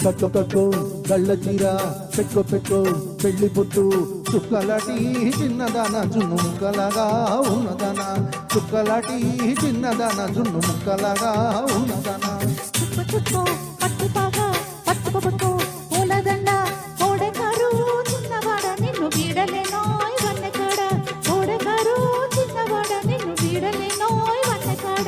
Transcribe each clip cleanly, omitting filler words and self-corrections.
కట్టు కట్టు గళ్ళ చీర పెట్టుకో పెట్టుకో పెళ్లి పొట్టు చుక్కలాటి చిన్నదాన జున్ను ముక్కలాగా ఉన్నదానా చుక్కలాటి చిన్నదాన జున్ను ముక్కలాగా ఉన్నదానా చుక్కో పట్టుపాగా పట్టుకో పట్టుకో పూలదండ కోడెకారు చిన్నవాడ నిన్ను వీడలేనో వన్నెకాడ కోడెకారు చిన్నవాడ నిన్ను వీడలేనో వన్నెకాడ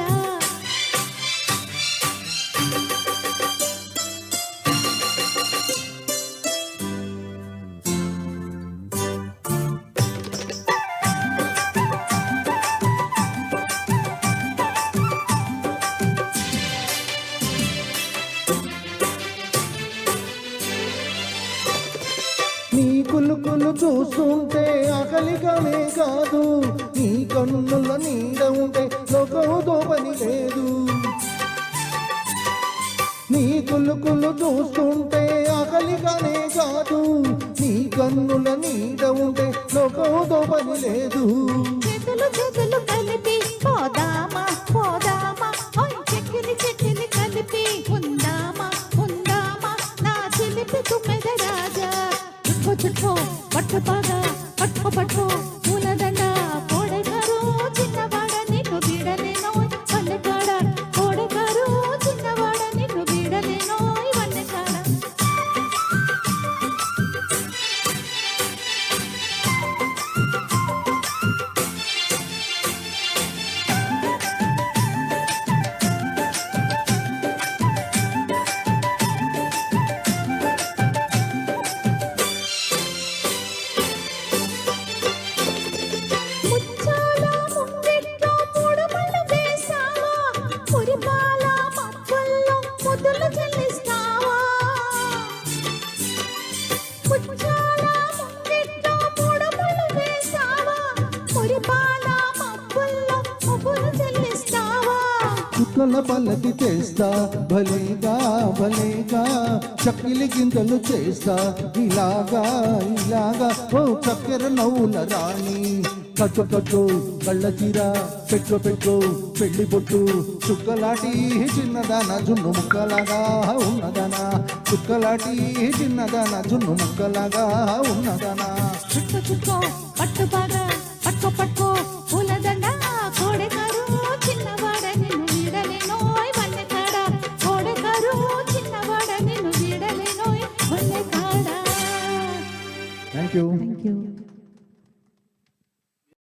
నీ కులుకులు చూస్తుంటే ఆకలిగానే కాదు నీ కన్నుల నీడ ఉంటే లోకంతో పని లేదు నీ కులుకులు చూస్తుంటే ఆకలిగానే కాదు నీ కన్నుల నీడ ఉంటే లోకంతో పని లేదు చేతులు చేతులు కలిపి పోదామా పోదామా చెక్కిలి చెక్కిలి కలిపి ఉందామా ఉందామా నా చిలిపి తుమ్మెద రాజా చుట్టూ పట్టుపాగా పట్టుకో పట్టుకో పూలదండ కోడెకారు చిన్నవాడ నిన్ను వీడలేనో వన్నెకాడ కోడెకారు చిన్నవాడ నిన్ను వీడలేనో వన్నెకాడ చుక్కల పల్లకి చేస్తా భలేగా భలేగా చక్కిలి గింతలు చేస్తా ఇలాగా ఇలాగా ఓ చక్కెర నవ్వుల రాణి కట్టు కట్టు కళ్ళ చీర పెట్టు పెట్టు పెళ్లి పొట్టు చుక్కలాటి చిన్నదాన జున్ను ముక్కలాగా ఉన్నదానా చుక్కలాటి చిన్నదాన జున్ను ముక్కలాగా ఉన్నదానా చుట్టూ పట్టుపాగా పట్టుకో పట్టుకో పూలదండ కోడెకారు చిన్నవాడ నిన్ను వీడలేనో వన్నెకాడ కోడెకారు చిన్నవాడ నిన్ను వీడలేనో వన్నెకాడ థ్యాంక్ యూ థ్యాంక్ యూ